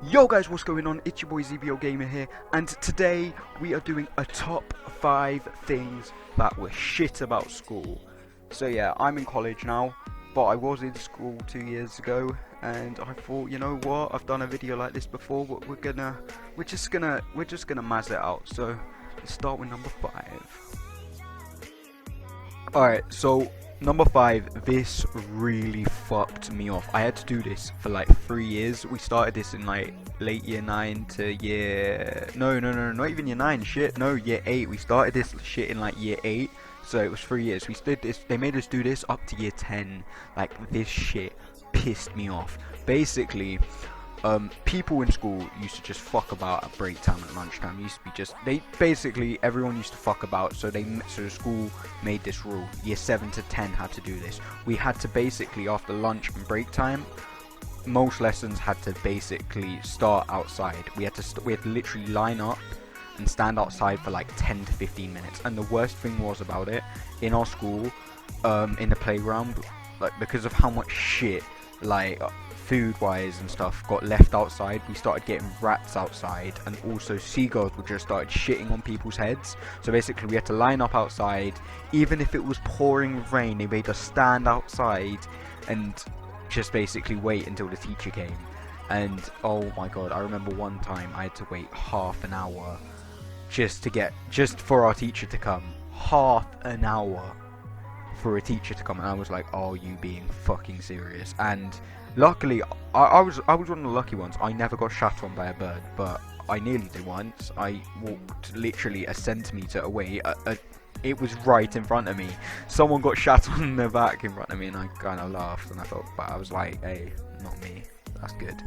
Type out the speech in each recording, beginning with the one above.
Yo guys, what's going on? It's your boy ZBO Gamer here, and today we are doing a top 5 things that were shit about school. So yeah, I'm in college now, but I was in school 2 years ago, and I thought, you know what? I've done a video like this before, but we're just gonna mazz it out. So let's start with number 5. Alright, so number 5, this really fucked me off. I had to do this for like 3 years. We started this in like late year 9 to year... No, not even year 9, shit. No, year 8. We started this shit in like year 8. So it was 3 years. We did this, they made us do this up to year 10. Like, this shit pissed me off. Basically, people in school used to just fuck about at break time and lunchtime. It used to be just everyone used to fuck about. So the school made this rule: year 7 to 10 had to do this. We had to basically, after lunch and break time, most lessons had to basically start outside. We had to literally line up and stand outside for like 10 to 15 minutes. And the worst thing was about it, in our school, in the playground, like, because of how much shit, like, food wise and stuff got left outside, we started getting rats outside, and also seagulls would just started shitting on people's heads. So basically we had to line up outside. Even if it was pouring with rain, they made us stand outside and just basically wait until the teacher came. And oh my god, I remember one time I had to wait half an hour just for our teacher to come. Half an hour for a teacher to come, and I was like, "Are you being fucking serious?" And luckily, I was one of the lucky ones. I never got shat on by a bird, but I nearly did once. I walked literally a centimeter away. It was right in front of me. Someone got shat on their back in front of me, and I kind of laughed, and I felt bad. I was like, "Hey, not me. That's good."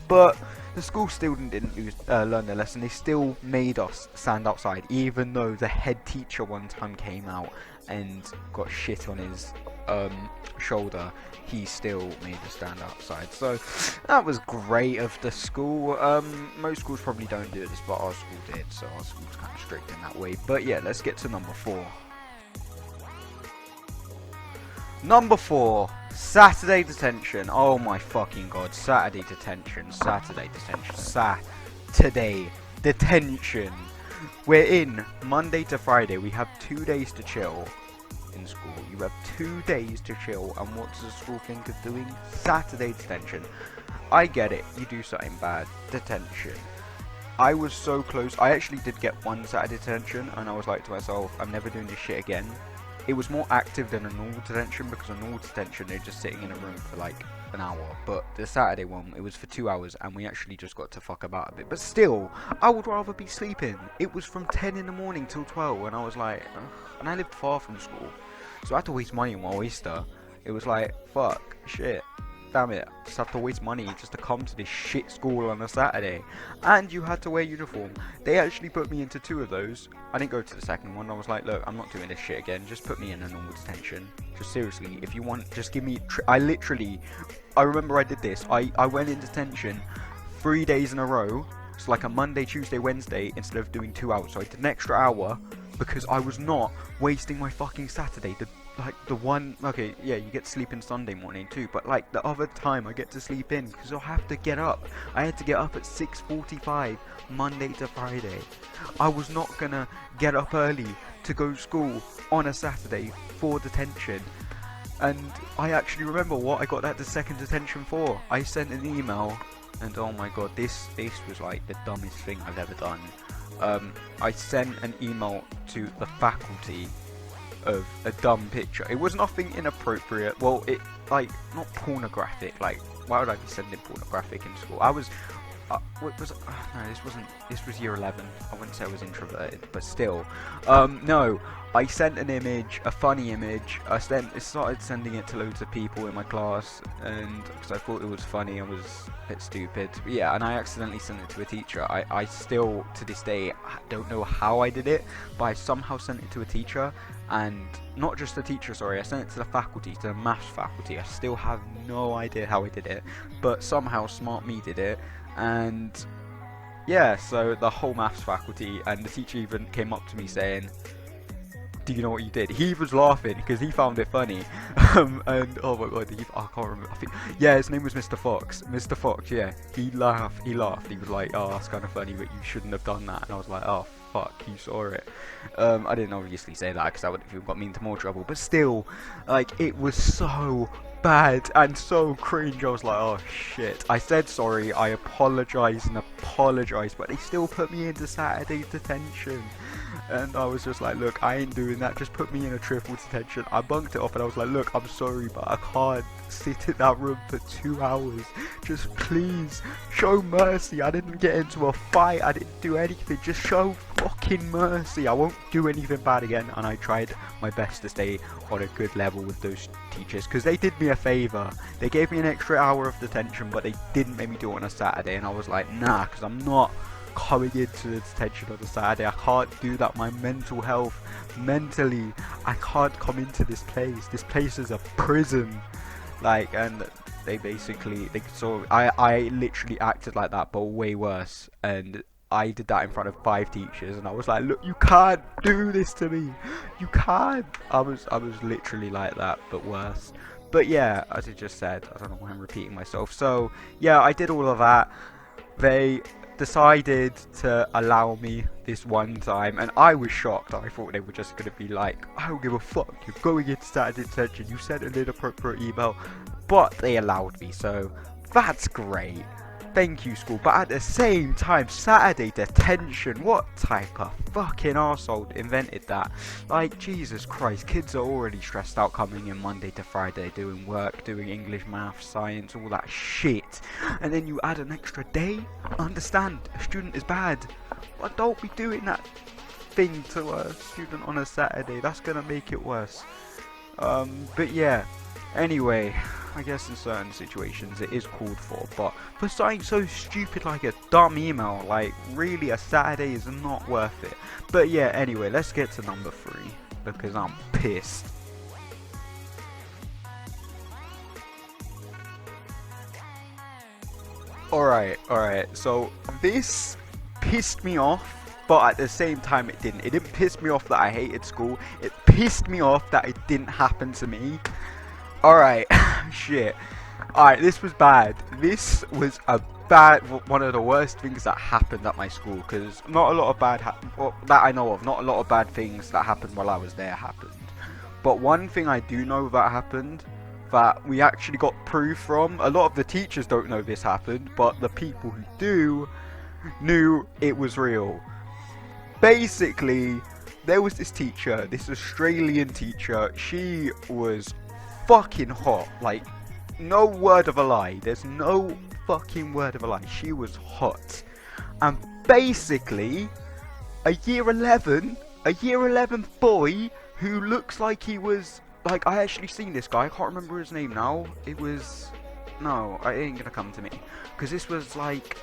But the school still didn't learn their lesson. They still made us stand outside, even though the head teacher one time came out and got shit on his shoulder. He still made us stand outside. So that was great of the school. Most schools probably don't do this, but our school did. So our school's kind of strict in that way. But yeah, let's get to number 4. Number 4, Saturday detention. Oh my fucking god, Saturday detention. We're in Monday to Friday. We have 2 days to chill in school. You have 2 days to chill, and what does the school think of doing? Saturday detention. I get it, you do something bad. Detention. I was so close. I actually did get one Saturday detention, and I was like to myself, I'm never doing this shit again. It was more active than a normal detention, because a normal detention they're just sitting in a room for like an hour, but the Saturday one, it was for 2 hours, and we actually just got to fuck about a bit. But still, I would rather be sleeping. It was from 10 in the morning till 12, and I was like, ugh. And I lived far from school, so I had to waste money on my oyster. It was like, fuck, shit, damn it, just have to waste money just to come to this shit school on a Saturday. And you had to wear uniform. They actually put me into 2 of those. I didn't go to the second one. I was like, look, I'm not doing this shit again, just put me in a normal detention. Just seriously, if you want, just give me I remember I did this. I went in detention 3 days in a row. It's like a Monday, Tuesday, Wednesday, instead of doing 2 hours. So I did an extra hour because I was not wasting my fucking Saturday. Okay, yeah, you get to sleep in Sunday morning too, but like the other time I get to sleep in because I'll have to get up. I had to get up at 6:45 Monday to Friday. I was not gonna get up early to go to school on a Saturday for detention. And I actually remember what I got that the second detention for. I sent an email, and oh my god, this was like the dumbest thing I've ever done. I sent an email to the faculty of a dumb picture. It was nothing inappropriate. Well, it, like, not pornographic. Like, why would I be sending pornographic in school? I was what was no, this was year 11. I wouldn't say I was introverted, but still. No, I sent an image, a funny image. I started sending it to loads of people in my class, and because I thought it was funny, I was a bit stupid. But yeah, and I accidentally sent it to a teacher. I still, to this day, don't know how I did it, but I somehow sent it to a teacher, and not just the teacher, sorry, I sent it to the faculty, to the maths faculty. I still have no idea how I did it, but somehow Smart Me did it. And yeah, so the whole maths faculty and the teacher even came up to me saying, do you know what he did? He was laughing because he found it funny. And oh my god, I can't remember. I think, yeah, his name was Mr. Fox. Mr. Fox, yeah. He laughed. He was like, oh, that's kind of funny, but you shouldn't have done that. And I was like, oh, fuck, you saw it. I didn't obviously say that because that would have got me into more trouble. But still, like, it was so bad and so cringe. I was like, oh shit. I said sorry, I apologise and apologised, but they still put me into Saturday detention. And I was just like, look, I ain't doing that, just put me in a triple detention. I bunked it off and I was like, look, I'm sorry, but I can't sit in that room for 2 hours. Just please, show mercy. I didn't get into a fight, I didn't do anything, just show fucking mercy. I won't do anything bad again. And I tried my best to stay on a good level with those teachers, because they did me a favour. They gave me an extra hour of detention, but they didn't make me do it on a Saturday. And I was like, nah, because I'm not coming into the detention on a Saturday. I can't do that. My mental health, mentally, I can't come into this place. This place is a prison. Like, and they basically, I literally acted like that, but way worse. And I did that in front of 5 teachers, and I was like, look, you can't do this to me. You can't. I was literally like that, but worse. But yeah, as I just said, I don't know why I'm repeating myself. So yeah, I did all of that. They decided to allow me this one time, and I was shocked. I thought they were just going to be like, I don't give a fuck, you're going into Saturday detention, you sent an inappropriate email. But they allowed me, so that's great. Thank you, school. But at the same time, Saturday detention, what type of fucking arsehole invented that? Like, Jesus Christ, kids are already stressed out coming in Monday to Friday, doing work, doing English, math, science, all that shit. And then you add an extra day? Understand, a student is bad. But don't be doing that thing to a student on a Saturday. That's gonna make it worse. But yeah, anyway, I guess in certain situations it is called for, but for something so stupid like a dumb email, like, really, a Saturday is not worth it. But yeah, anyway, let's get to number 3, because I'm pissed. Alright, so this pissed me off, but at the same time it didn't. It didn't piss me off that I hated school, it pissed me off that it didn't happen to me. Alright, shit. Alright, this was bad. This was one of the worst things that happened at my school, because not a lot of that I know of, not a lot of bad things that happened while I was there happened. But one thing I do know that happened, that we actually got proof from, a lot of the teachers don't know this happened, but the people who do knew it was real. Basically, there was this teacher, this Australian teacher, she was fucking hot, like, no word of a lie, there's no fucking word of a lie, she was hot. And basically, a year 11 boy who looks like he was, like, I actually seen this guy, I can't remember his name now, it ain't gonna come to me, because this was like,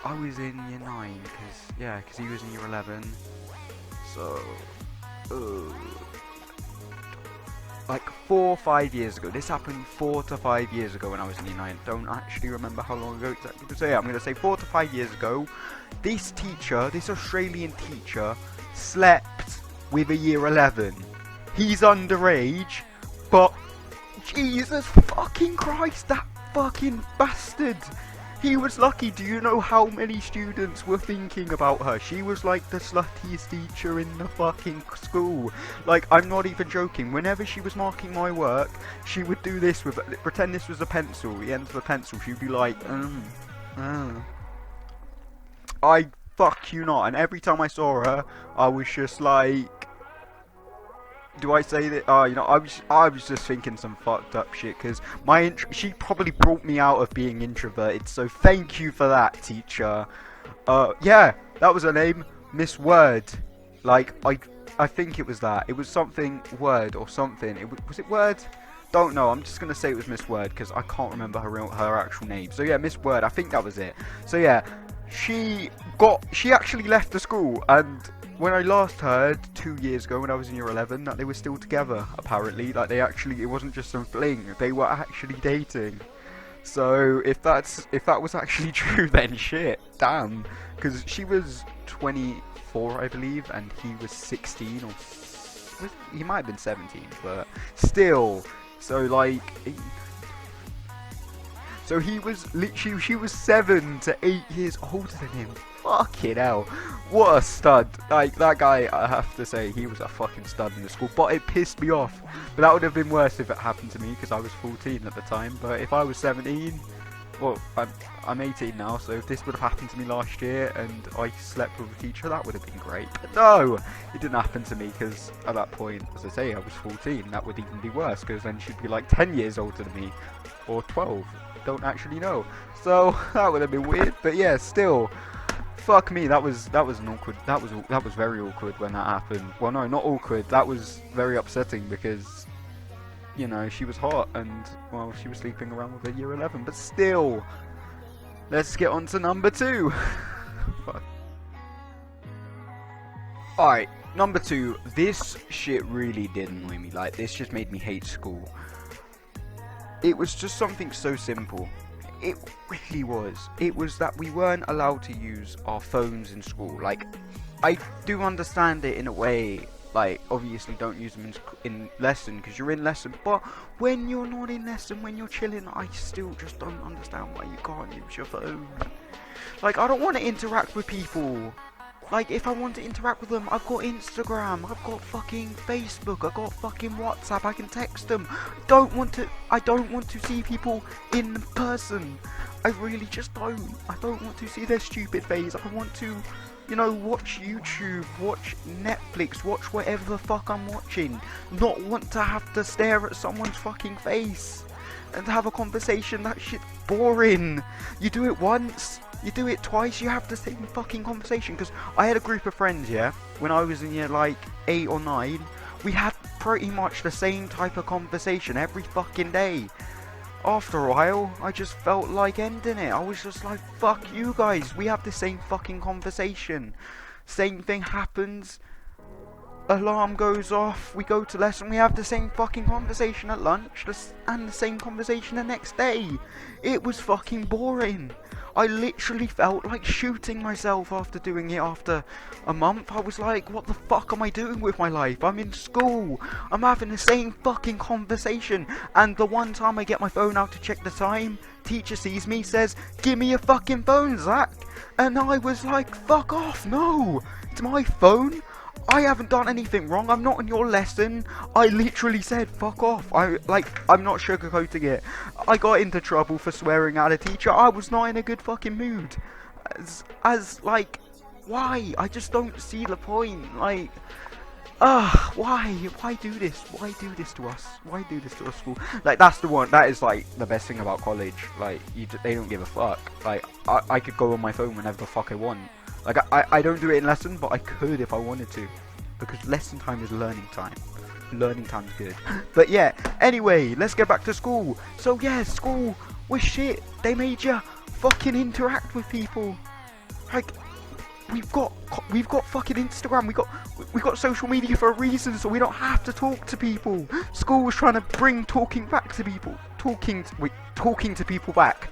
I was in year 9, because he was in year 11, so, like 4 or 5 years ago. This happened 4 to 5 years ago when I was in year 9. Don't actually remember how long ago exactly. So yeah, I'm going to say 4 to 5 years ago. This teacher, this Australian teacher, slept with a year 11. He's underage, but Jesus fucking Christ, that fucking bastard. He was lucky. Do you know how many students were thinking about her? She was like the sluttiest teacher in the fucking school. Like, I'm not even joking. Whenever she was marking my work, she would do this with, pretend this was a pencil, the end of a pencil. She'd be like, I fuck you not. And every time I saw her, I was just like, do I say that? You know, I was just thinking some fucked up shit, because she probably brought me out of being introverted. So thank you for that, teacher. Yeah, that was her name, Miss Word. Like, I think it was that. It was something Word or something. Was it Word? Don't know. I'm just gonna say it was Miss Word, because I can't remember her actual name. So yeah, Miss Word. I think that was it. So yeah, she actually left the school, and when I last heard 2 years ago when I was in year 11 that they were still together, apparently, like it wasn't just some fling, they were actually dating. So if that was actually true, then shit, damn, because she was 24, I believe, and he was 16 or he might have been 17, but still. So like, so he was literally, she was 7 to 8 years older than him. Fucking hell, what a stud. Like, that guy, I have to say, he was a fucking stud in the school, but it pissed me off. But that would have been worse if it happened to me, because I was 14 at the time. But if I was 17, well, I'm 18 now, so if this would have happened to me last year and I slept with a teacher, that would have been great. But no, it didn't happen to me, because at that point, as I say, I was 14. That would even be worse, because then she'd be like 10 years older than me, or 12. Don't actually know. So that would have been weird. But yeah, still, fuck me. That was an awkward. That was very awkward when that happened. Well, no, not awkward. That was very upsetting because, you know, she was hot and, well, she was sleeping around with a year 11. But still, let's get on to number 2. Fuck. Alright, number 2. This shit really did annoy me. Like, this just made me hate school. It was just something so simple. It really was. It was that we weren't allowed to use our phones in school. Like, I do understand it in a way. Like, obviously don't use them in lesson because you're in lesson. But when you're not in lesson, when you're chilling, I still just don't understand why you can't use your phone. Like, I don't want to interact with people. Like, if I want to interact with them, I've got Instagram, I've got fucking Facebook, I've got fucking WhatsApp, I can text them. I don't want to see people in person. I really just don't. I don't want to see their stupid face. I want to, you know, watch YouTube, watch Netflix, watch whatever the fuck I'm watching. Not want to have to stare at someone's fucking face and have a conversation. That shit's boring. You do it once, you do it twice, you have the same fucking conversation. Because I had a group of friends, yeah, when I was in year like 8 or 9, we had pretty much the same type of conversation every fucking day. After a while, I just felt like ending it. I was just like, fuck you guys, we have the same fucking conversation. Same thing happens, alarm goes off, we go to lesson, we have the same fucking conversation at lunch, and the same conversation the next day. It was fucking boring. I literally felt like shooting myself after doing it after a month. I was like, what the fuck am I doing with my life? I'm in school, I'm having the same fucking conversation, and the one time I get my phone out to check the time, teacher sees me, says, give me your fucking phone, Zach. And I was like, fuck off, no, it's my phone. I haven't done anything wrong, I'm not in your lesson. I literally said, fuck off. I'm not sugarcoating it. I got into trouble for swearing at a teacher. I was not in a good fucking mood. Like, why? I just don't see the point. Like, why? Why do this? Why do this to us? Why do this to our school? Like, that's the one, that is like the best thing about college. Like, they don't give a fuck. Like, I could go on my phone whenever the fuck I want. Like, I don't do it in lesson, but I could if I wanted to. Because lesson time is learning time. Learning time's good. But yeah, anyway, let's get back to school. So yeah, school was shit. They made you fucking interact with people. Like, we've got fucking Instagram. We got social media for a reason, so we don't have to talk to people. School was trying to bring talking back to people. Talking to people back.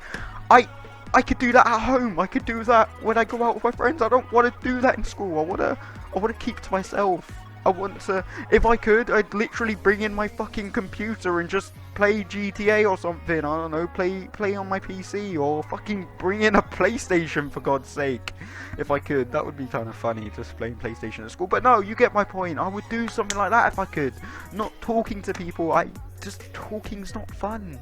I could do that at home. I could do that when I go out with my friends. I don't want to do that in school. I want to keep to myself. I want to, if I could, I'd literally bring in my fucking computer and just play GTA or something. I don't know, play on my PC, or fucking bring in a PlayStation, for God's sake. If I could, that would be kind of funny, just playing PlayStation at school. But no, you get my point. I would do something like that if I could. Not talking to people. Talking's not fun.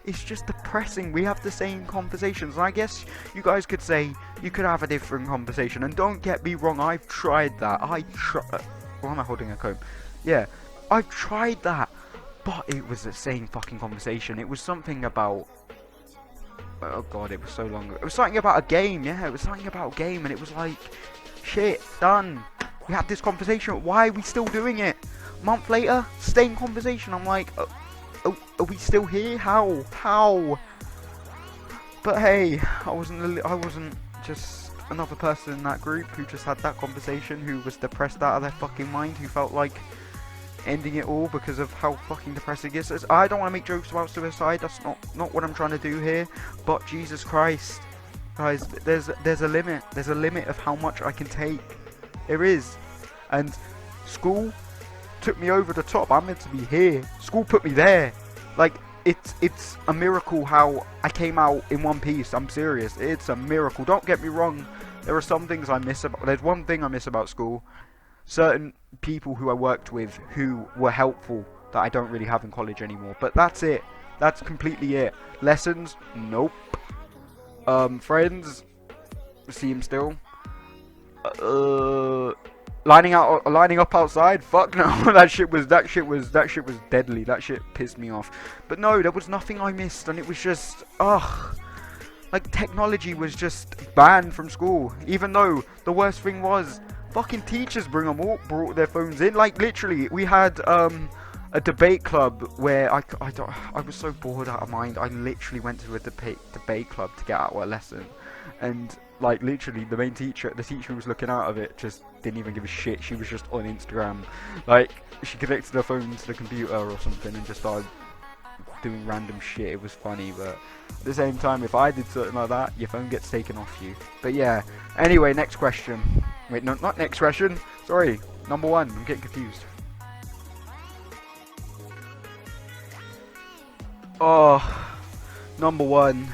It's just depressing. We have the same conversations, and I guess you guys could say you could have a different conversation. And don't get me wrong, I've tried that. Why am I holding a comb? Yeah, I've tried that, but it was the same fucking conversation. It was something about, oh god, it was so long ago. It was something about a game. Yeah, it was something about a game, and it was like, shit, done. We had this conversation. Why are we still doing it? A month later, same conversation. I'm like, are we still here? How? But hey, I wasn't just another person in that group who just had that conversation, who was depressed out of their fucking mind, who felt like ending it all because of how fucking depressing it is. I don't want to make jokes about suicide. That's not what I'm trying to do here. But Jesus Christ, guys, there's a limit. There's a limit of how much I can take. There is, and school took me over the top. I'm meant to be here. School put me there. Like, it's a miracle how I came out in one piece. I'm serious. It's a miracle. Don't get me wrong. There are some things I miss about... There's one thing I miss about school. Certain people who I worked with who were helpful that I don't really have in college anymore. But that's it. That's completely it. Lessons? Nope. Friends? See him still. Lining up outside? Fuck no. that shit was deadly. That shit pissed me off. But no, there was nothing I missed, and it was just like technology was just banned from school. Even though the worst thing was fucking teachers brought their phones in. Like literally, we had a debate club where I was so bored out of mind. I literally went to a debate club to get out of a lesson, and like literally the teacher who was looking out of it just didn't even give a shit. She was just on Instagram. Like she connected her phone to the computer or something and just started doing random shit. It was funny, but at the same time, if I did something like that, your phone gets taken off you. But yeah, anyway, next question. Wait, no, not next question, sorry, number 1. I'm getting confused. Oh, number one.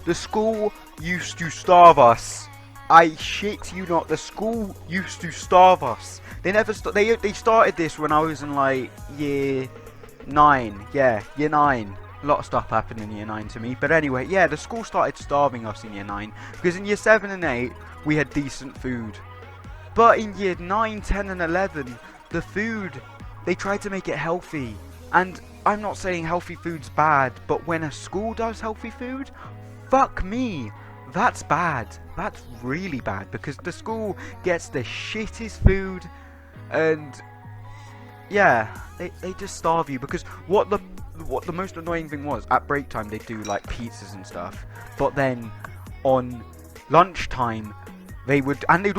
The school used to starve us. I shit you not. The school used to starve us. They never. They started this when I was in like year 9. Yeah, year 9. A lot of stuff happened in year 9 to me. But anyway, yeah, the school started starving us in year 9 because in year 7 and 8 we had decent food. But in year 9, 10, and 11, the food, they tried to make it healthy. And I'm not saying healthy food's bad, but when a school does healthy food, fuck me, that's bad. That's really bad, because the school gets the shittest food, and yeah, they just starve you. Because what the most annoying thing was, at break time they do like pizzas and stuff, but then on lunchtime they'd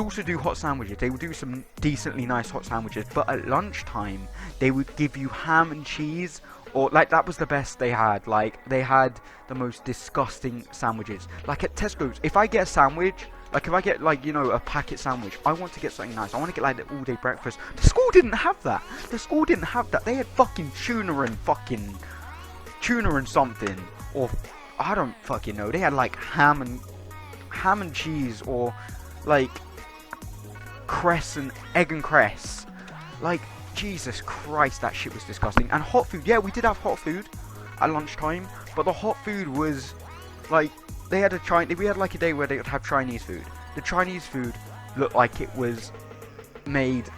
also do hot sandwiches. They would do some decently nice hot sandwiches, but at lunchtime they would give you ham and cheese, or like that was the best they had. Like they had the most disgusting sandwiches. Like at Tesco's, if I get a sandwich, like if I get like, you know, a packet sandwich, I want to get something nice. I want to get like the all day breakfast. The school didn't have that. They had fucking tuna and something, or I don't fucking know. They had like ham and cheese, or like cress and egg and cress. Like Jesus Christ, that shit was disgusting. And hot food, yeah, we did have hot food at lunchtime, but the hot food was like, we had like a day where they would have Chinese food. The Chinese food looked like it was made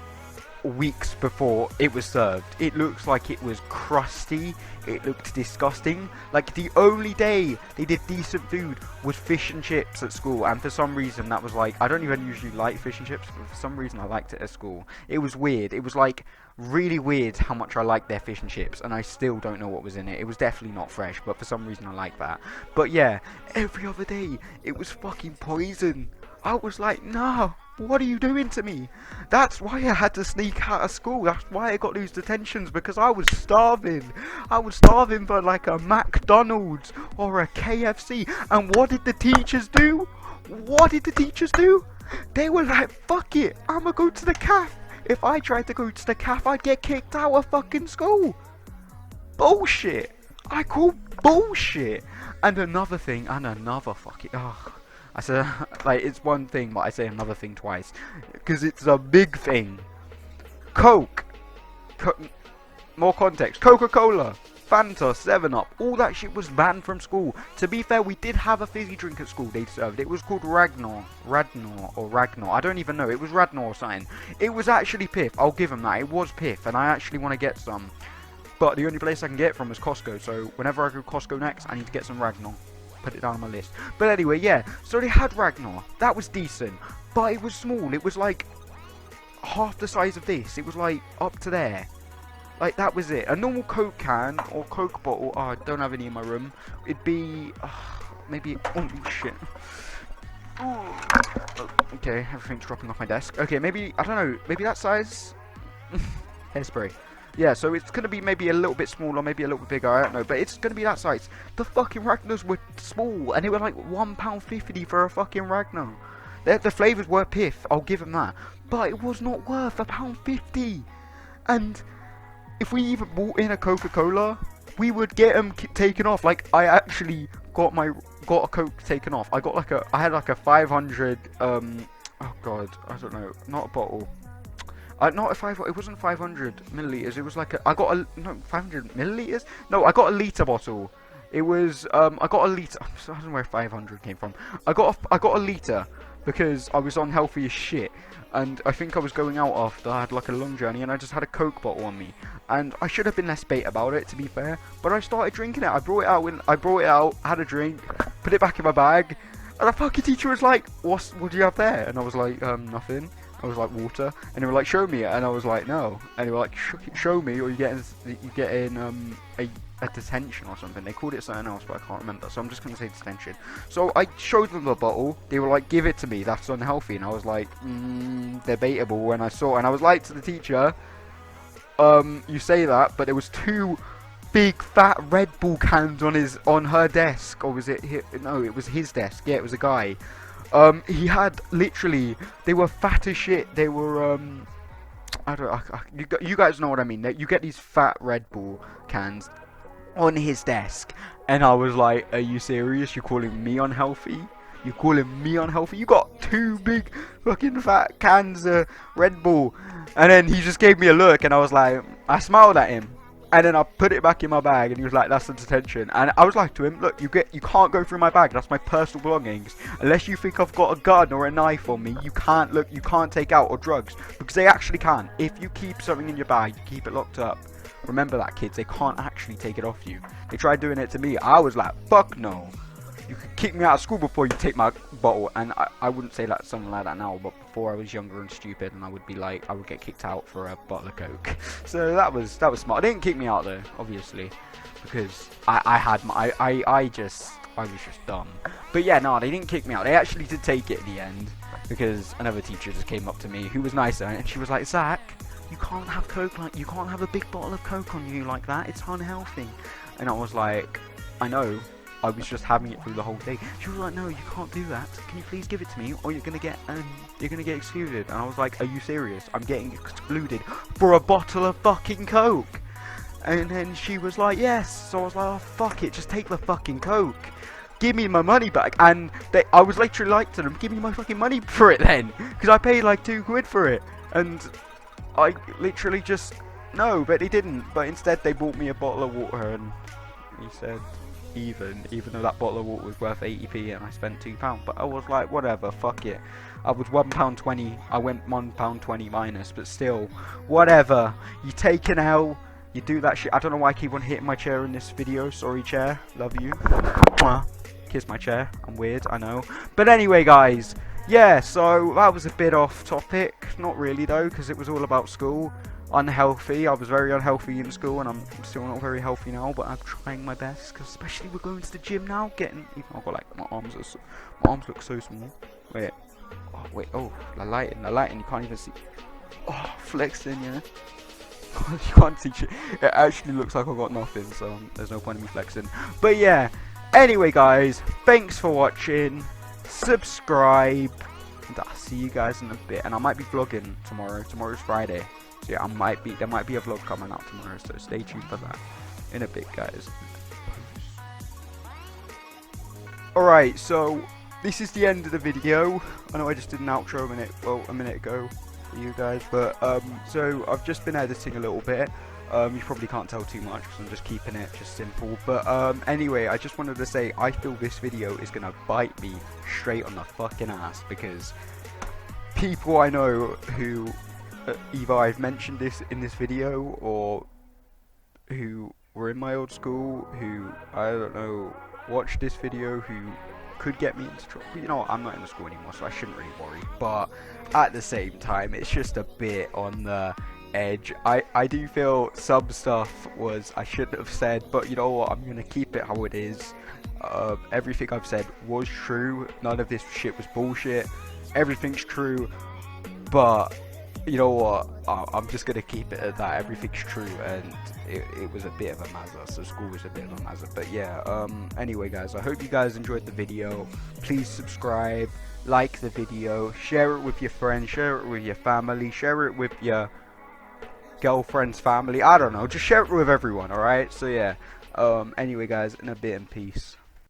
weeks before it was served. It looks like it was crusty. It looked disgusting. Like the only day they did decent food was fish and chips at school, and for some reason that was like, I don't even usually like fish and chips, but for some reason I liked it at school. It was weird. It was like really weird how much I liked their fish and chips, and I still don't know what was in it. It was definitely not fresh, but for some reason I like that. But yeah, every other day it was fucking poison. I was like, no, what are you doing to me? That's why I had to sneak out of school. That's why I got those detentions, because I was starving. I was starving for like a McDonald's or a KFC. And what did the teachers do? They were like, fuck it, I'ma go to the caf. If I tried to go to the caf, I'd get kicked out of fucking school. Bullshit. I call bullshit. And another thing, I said, like, it's one thing, but I say another thing twice, because it's a big thing. Coke. More context. Coca-Cola, Fanta, 7-Up, all that shit was banned from school. To be fair, we did have a fizzy drink at school they served. It was called Ragnar. I don't even know. It was Radnor or something. It was actually piff. I'll give them that. It was piff, and I actually want to get some. But the only place I can get it from is Costco, so whenever I go to Costco next, I need to get some Ragnar. Put it down on my list. But anyway, yeah, so they had Ragnar. That was decent, but it was small. It was like half the size of this. It was like up to there. Like, that was it. A normal Coke can or Coke bottle, I don't have any in my room, it'd be maybe, oh shit. Okay, everything's dropping off my desk. Okay, maybe, I don't know, maybe that size. Hairspray. Yeah, so it's going to be maybe a little bit smaller, maybe a little bit bigger, I don't know, but it's going to be that size. The fucking Ragnars were small, and they were like £1.50 for a fucking Ragnar. The flavours were piff, I'll give them that, but it was not worth £1.50. And if we even bought in a Coca-Cola, we would get them taken off. Like, I actually got a Coke taken off. I had like a 500 oh god, I don't know, not a bottle. Not a 500, it wasn't 500 milliliters. It was like I got a, no, 500 milliliters. No, I got a liter bottle. It was I got a liter. I don't know where 500 came from. I got a liter because I was unhealthy as shit, and I think I was going out after I had like a long journey, and I just had a Coke bottle on me, and I should have been less bait about it, to be fair. But I started drinking it. I brought it out, had a drink, put it back in my bag, and the fucking teacher was like, "What do you have there?" And I was like, nothing. I was like, water. And they were like, "Show me it." And I was like, "No." And they were like, "Show me, or you get in a detention or something." They called it something else, but I can't remember. So I'm just gonna say detention. So I showed them the bottle. They were like, "Give it to me. That's unhealthy." And I was like, debatable. And I was like to the teacher, "You say that, but there was 2 big fat Red Bull cans on her desk, or was it no, it was his desk. Yeah, it was a guy. He had literally, they were fat as shit. They were you guys know what I mean. You get these fat Red Bull cans on his desk, and I was like, "Are you serious? You're calling me unhealthy? You're calling me unhealthy? You got 2 big fucking fat cans of Red Bull." And then he just gave me a look, and I was like, I smiled at him. And then I put it back in my bag, and he was like, "That's a detention." And I was like to him, "Look, you can't go through my bag. That's my personal belongings. Unless you think I've got a gun or a knife on me, you can't take out, or drugs, because they actually can. If you keep something in your bag, you keep it locked up. Remember that, kids. They can't actually take it off you. They tried doing it to me. I was like, fuck no. You could kick me out of school before you take my bottle." And I wouldn't say that something like that now, but before I was younger and stupid, and I would be like, I would get kicked out for a bottle of Coke. So that was smart. They didn't kick me out though, obviously, because I was just dumb. But yeah, no, they didn't kick me out. They actually did take it in the end, because another teacher just came up to me who was nicer, and she was like, "Zach, you can't have Coke, like, you can't have a big bottle of Coke on you like that. It's unhealthy." And I was like, "I know. I was just having it through the whole day." She was like, "No, you can't do that. Can you please give it to me, or you're gonna get excluded." And I was like, "Are you serious? I'm getting excluded for a bottle of fucking Coke?" And then she was like, "Yes." So I was like, "Oh, fuck it, just take the fucking Coke. Give me my money back." And I was literally like to them, "Give me my fucking money for it then, because I paid like £2 for it." And I literally just, no, but they didn't. But instead they bought me a bottle of water, and he said, even though that bottle of water was worth 80p and I spent £2. But I was like, whatever, fuck it. I was £1.20. I went £1.20 minus, but still, whatever. You take an L, you do that shit. I don't know why I keep on hitting my chair in this video. Sorry, chair. Love you. Mwah. Kiss my chair. I'm weird, I know. But anyway, guys, yeah, so that was a bit off topic. Not really though, because it was all about school. Unhealthy. I was very unhealthy in school, and I'm still not very healthy now, but I'm trying my best, because especially we're going to the gym now, even I've got like, my arms look so small. Wait, oh, the lighting, you can't even see. Oh, flexing, yeah. You can't see shit. It actually looks like I've got nothing, so there's no point in me flexing. But yeah, anyway guys, thanks for watching, subscribe, and I'll see you guys in a bit. And I might be vlogging tomorrow. Tomorrow's Friday. So yeah, there might be a vlog coming out tomorrow, so stay tuned for that. In a bit, guys. Alright, so this is the end of the video. I know I just did an outro a minute ago for you guys, but so I've just been editing a little bit. You probably can't tell too much because I'm just keeping it just simple. But anyway, I just wanted to say I feel this video is gonna bite me straight on the fucking ass, because people I know who either I've mentioned this in this video, or who were in my old school, who, I don't know, watched this video, who could get me into trouble. You know what, I'm not in the school anymore, so I shouldn't really worry. But at the same time, it's just a bit on the edge. I do feel some stuff I shouldn't have said, but you know what, I'm gonna keep it how it is. Everything I've said was true. None of this shit was bullshit. Everything's true. But you know what, I'm just gonna keep it at that. Everything's true, and it was a bit of a mazza, so school was a bit of a mazza. But yeah, anyway guys, I hope you guys enjoyed the video. Please subscribe, like the video, share it with your friends, share it with your family, share it with your girlfriend's family. I don't know. Just share it with everyone. All right. So yeah. Anyway, guys, in a bit, and peace.